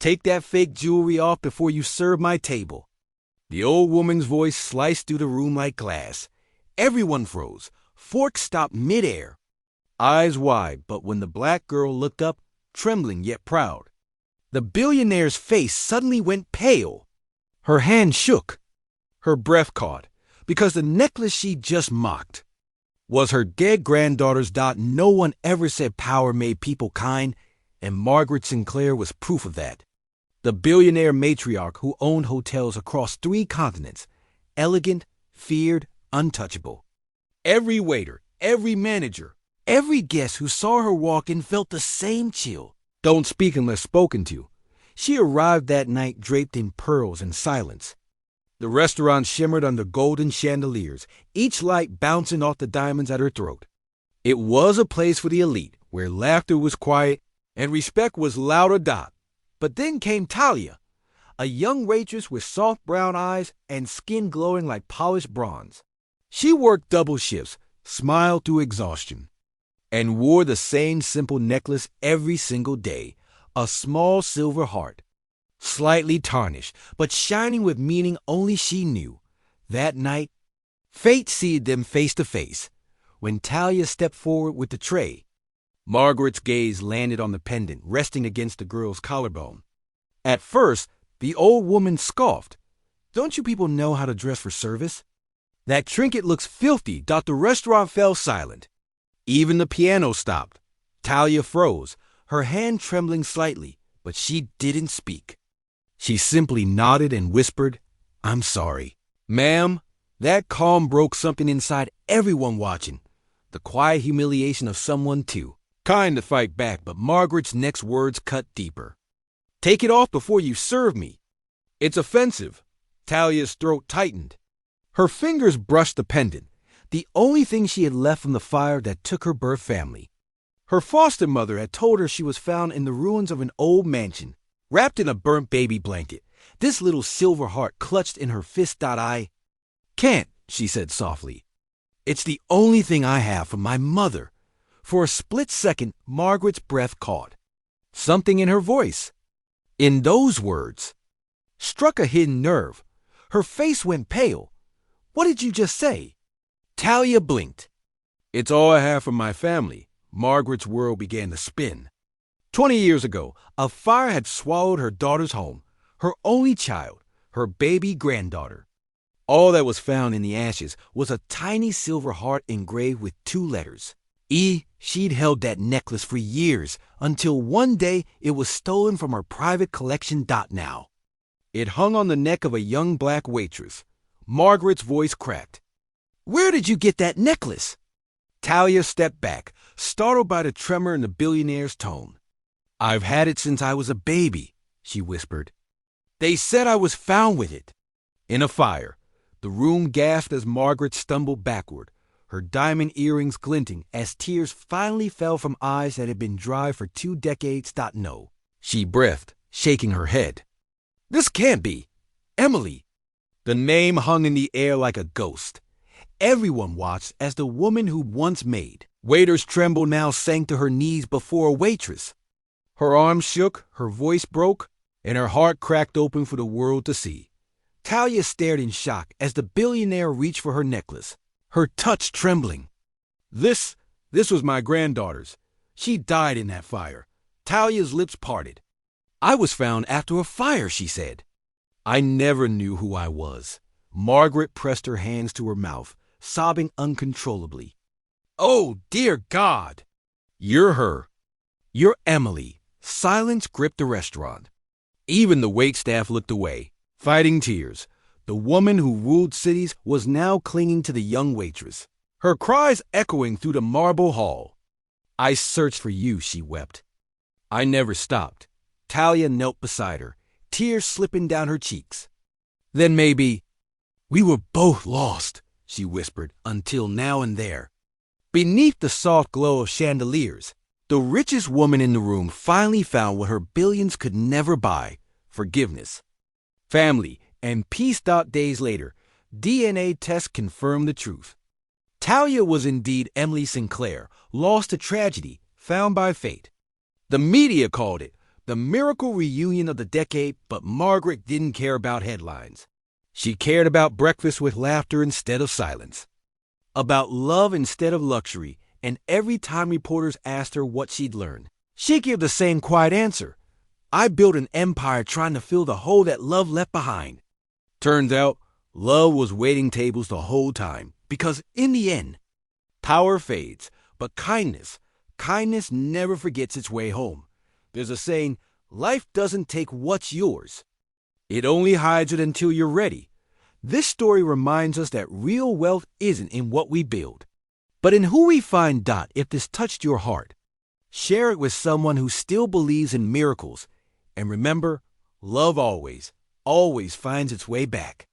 Take that fake jewelry off before you serve my table. The old woman's voice sliced through the room like glass. Everyone froze. Forks stopped midair. Eyes wide, but when the black girl looked up, trembling yet proud, the billionaire's face suddenly went pale. Her hand shook. Her breath caught, because the necklace she just mocked was her dead granddaughter's. No one ever said power made people kind, and Margaret Sinclair was proof of that. The billionaire matriarch who owned hotels across 3 continents, elegant, feared, untouchable. Every waiter, every manager, every guest who saw her walk in felt the same chill. Don't speak unless spoken to. She arrived that night draped in pearls and silence. The restaurant shimmered under golden chandeliers, each light bouncing off the diamonds at her throat. It was a place for the elite, where laughter was quiet and respect was louder. But then came Talia, a young waitress with soft brown eyes and skin glowing like polished bronze. She worked double shifts, smiled through exhaustion, and wore the same simple necklace every single day, a small silver heart, slightly tarnished, but shining with meaning only she knew. That night, fate seated them face to face. When Talia stepped forward with the tray, Margaret's gaze landed on the pendant resting against the girl's collarbone. At first, the old woman scoffed. Don't you people know how to dress for service? That trinket looks filthy. The restaurant fell silent. Even the piano stopped. Talia froze, her hand trembling slightly, but she didn't speak. She simply nodded and whispered, I'm sorry. Ma'am, that calm broke something inside everyone watching. The quiet humiliation of someone too. Kind to fight back, but Margaret's next words cut deeper. Take it off before you serve me. It's offensive. Talia's throat tightened. Her fingers brushed the pendant, the only thing she had left from the fire that took her birth family. Her foster mother had told her she was found in the ruins of an old mansion, wrapped in a burnt baby blanket, this little silver heart clutched in her fist. I can't, she said softly. It's the only thing I have from my mother. For a split second, Margaret's breath caught. Something in her voice, in those words, struck a hidden nerve. Her face went pale. What did you just say? Talia blinked. It's all I have from my family. Margaret's world began to spin. 20 years ago, a fire had swallowed her daughter's home, her only child, her baby granddaughter. All that was found in the ashes was a tiny silver heart engraved with 2 letters. She'd held that necklace for years, until one day it was stolen from her private collection. Now, it hung on the neck of a young black waitress. Margaret's voice cracked. Where did you get that necklace? Talia stepped back, startled by the tremor in the billionaire's tone. I've had it since I was a baby, she whispered. They said I was found with it. In a fire. The room gasped as Margaret stumbled backward, her diamond earrings glinting as tears finally fell from eyes that had been dry for 2 decades. No, she breathed, shaking her head. This can't be. Emily. The name hung in the air like a ghost. Everyone watched as the woman who once made waiters tremble now sank to her knees before a waitress. Her arms shook, her voice broke, and her heart cracked open for the world to see. Talia stared in shock as the billionaire reached for her necklace, her touch trembling. This was my granddaughter's. She died in that fire. Talia's lips parted. I was found after a fire, she said. I never knew who I was. Margaret pressed her hands to her mouth, sobbing uncontrollably. Oh, dear God! You're her. You're Emily. Silence gripped the restaurant. Even the waitstaff looked away, fighting tears. The woman who ruled cities was now clinging to the young waitress, her cries echoing through the marble hall. I searched for you, she wept. I never stopped. Talia knelt beside her, tears slipping down her cheeks. Then maybe we were both lost, she whispered, until now and there. Beneath the soft glow of chandeliers, the richest woman in the room finally found what her billions could never buy: forgiveness, family, and peace. Days later, DNA tests confirmed the truth. Talia was indeed Emily Sinclair, lost to tragedy, found by fate. The media called it The miracle reunion of the decade, but Margaret didn't care about headlines. She cared about breakfast with laughter instead of silence, about love instead of luxury, and every time reporters asked her what she'd learned, she'd give the same quiet answer. I built an empire trying to fill the hole that love left behind. Turns out, love was waiting tables the whole time, because in the end, power fades, but kindness never forgets its way home. There's a saying, life doesn't take what's yours. It only hides it until you're ready. This story reminds us that real wealth isn't in what we build, but in who we find. If this touched your heart, share it with someone who still believes in miracles. And remember, love always finds its way back.